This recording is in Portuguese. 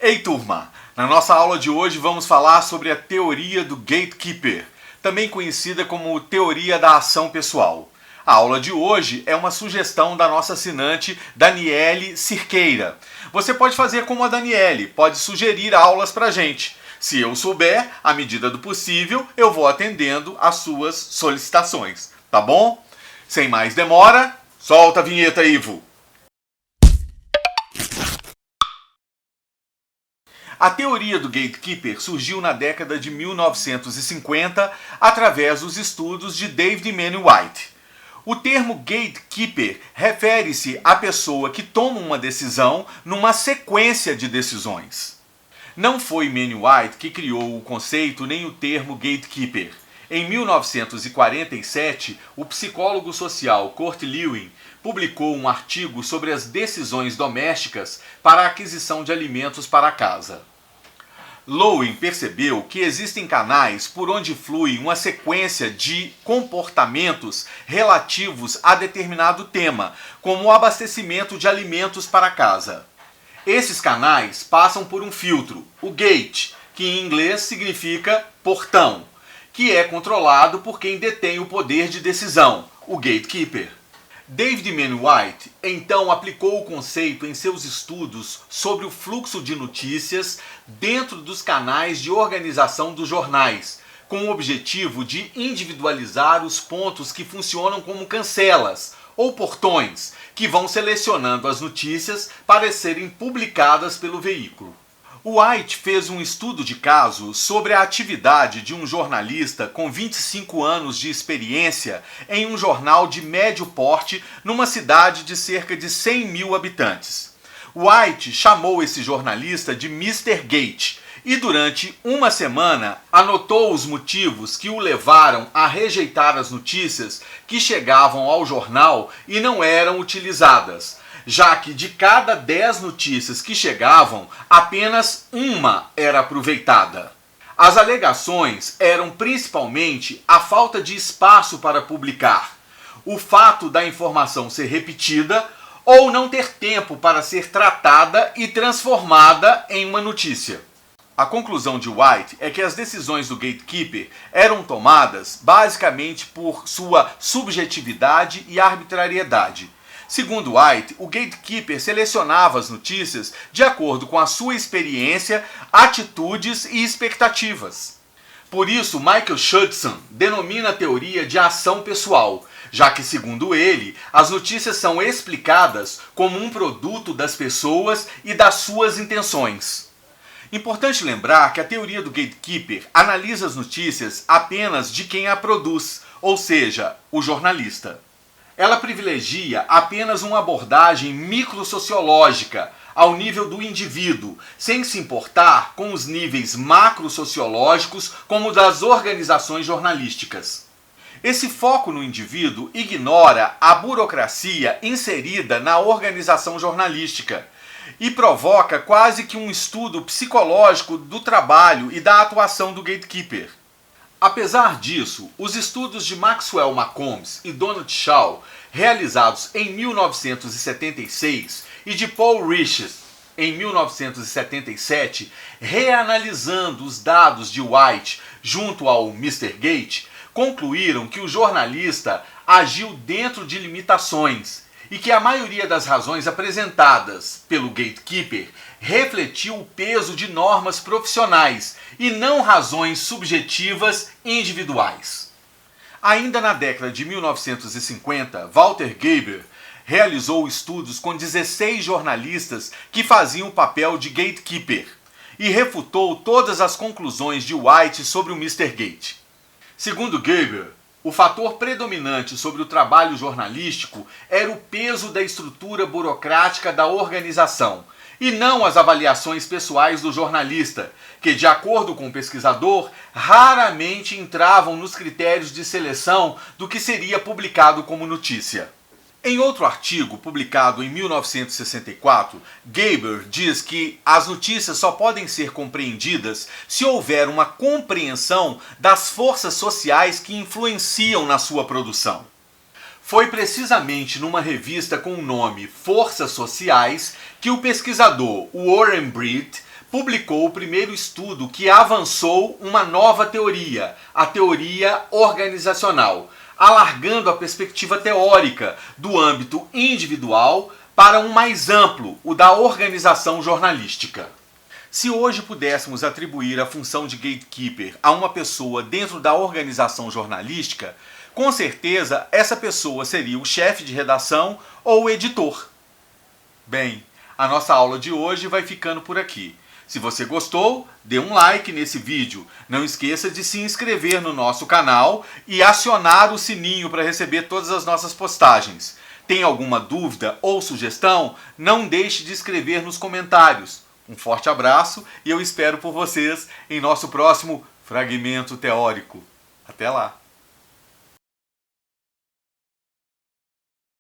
Ei turma, na nossa aula de hoje vamos falar sobre a teoria do gatekeeper, também conhecida como teoria da ação pessoal. A aula de hoje é uma sugestão da nossa assinante Daniele Cirqueira. Você pode fazer como a Daniele, pode sugerir aulas pra gente. Se eu souber, à medida do possível, eu vou atendendo às suas solicitações, tá bom? Sem mais demora, solta a vinheta, Ivo! A teoria do gatekeeper surgiu na década de 1950 através dos estudos de David Manning White. O termo gatekeeper refere-se à pessoa que toma uma decisão numa sequência de decisões. Não foi Manning White que criou o conceito nem o termo gatekeeper. Em 1947, o psicólogo social Kurt Lewin publicou um artigo sobre as decisões domésticas para a aquisição de alimentos para a casa. Lewin percebeu que existem canais por onde flui uma sequência de comportamentos relativos a determinado tema, como o abastecimento de alimentos para a casa. Esses canais passam por um filtro, o gate, que em inglês significa portão, que é controlado por quem detém o poder de decisão, o gatekeeper. David Manning White então aplicou o conceito em seus estudos sobre o fluxo de notícias dentro dos canais de organização dos jornais, com o objetivo de individualizar os pontos que funcionam como cancelas ou portões, que vão selecionando as notícias para serem publicadas pelo veículo. White fez um estudo de caso sobre a atividade de um jornalista com 25 anos de experiência em um jornal de médio porte numa cidade de cerca de 100 mil habitantes. White chamou esse jornalista de Mr. Gate e durante uma semana anotou os motivos que o levaram a rejeitar as notícias que chegavam ao jornal e não eram utilizadas, já que de cada 10 notícias que chegavam, apenas uma era aproveitada. As alegações eram principalmente a falta de espaço para publicar, o fato da informação ser repetida ou não ter tempo para ser tratada e transformada em uma notícia. A conclusão de White é que as decisões do gatekeeper eram tomadas basicamente por sua subjetividade e arbitrariedade. Segundo White, o gatekeeper selecionava as notícias de acordo com a sua experiência, atitudes e expectativas. Por isso, Michael Schudson denomina a teoria de ação pessoal, já que, segundo ele, as notícias são explicadas como um produto das pessoas e das suas intenções. Importante lembrar que a teoria do gatekeeper analisa as notícias apenas de quem a produz, ou seja, o jornalista. Ela privilegia apenas uma abordagem microsociológica ao nível do indivíduo, sem se importar com os níveis macrosociológicos como das organizações jornalísticas. Esse foco no indivíduo ignora a burocracia inserida na organização jornalística e provoca quase que um estudo psicológico do trabalho e da atuação do gatekeeper. Apesar disso, os estudos de Maxwell Malcolms e Donald Shaw, realizados em 1976, e de Paul Riches, em 1977, reanalisando os dados de White junto ao Mr. Gate, concluíram que o jornalista agiu dentro de limitações e que a maioria das razões apresentadas pelo gatekeeper refletiu o peso de normas profissionais e não razões subjetivas individuais. Ainda na década de 1950, Walter Geiber realizou estudos com 16 jornalistas que faziam o papel de gatekeeper e refutou todas as conclusões de White sobre o Mr. Gate. Segundo Geiber, o fator predominante sobre o trabalho jornalístico era o peso da estrutura burocrática da organização, e não as avaliações pessoais do jornalista, que, de acordo com o pesquisador, raramente entravam nos critérios de seleção do que seria publicado como notícia. Em outro artigo, publicado em 1964, Geiber diz que as notícias só podem ser compreendidas se houver uma compreensão das forças sociais que influenciam na sua produção. Foi precisamente numa revista com o nome Forças Sociais que o pesquisador Warren Britt publicou o primeiro estudo que avançou uma nova teoria, a teoria organizacional, alargando a perspectiva teórica do âmbito individual para um mais amplo, o da organização jornalística. Se hoje pudéssemos atribuir a função de gatekeeper a uma pessoa dentro da organização jornalística, com certeza essa pessoa seria o chefe de redação ou o editor. Bem, a nossa aula de hoje vai ficando por aqui. Se você gostou, dê um like nesse vídeo. Não esqueça de se inscrever no nosso canal e acionar o sininho para receber todas as nossas postagens. Tem alguma dúvida ou sugestão? Não deixe de escrever nos comentários. Um forte abraço e eu espero por vocês em nosso próximo Fragmento Teórico. Até lá!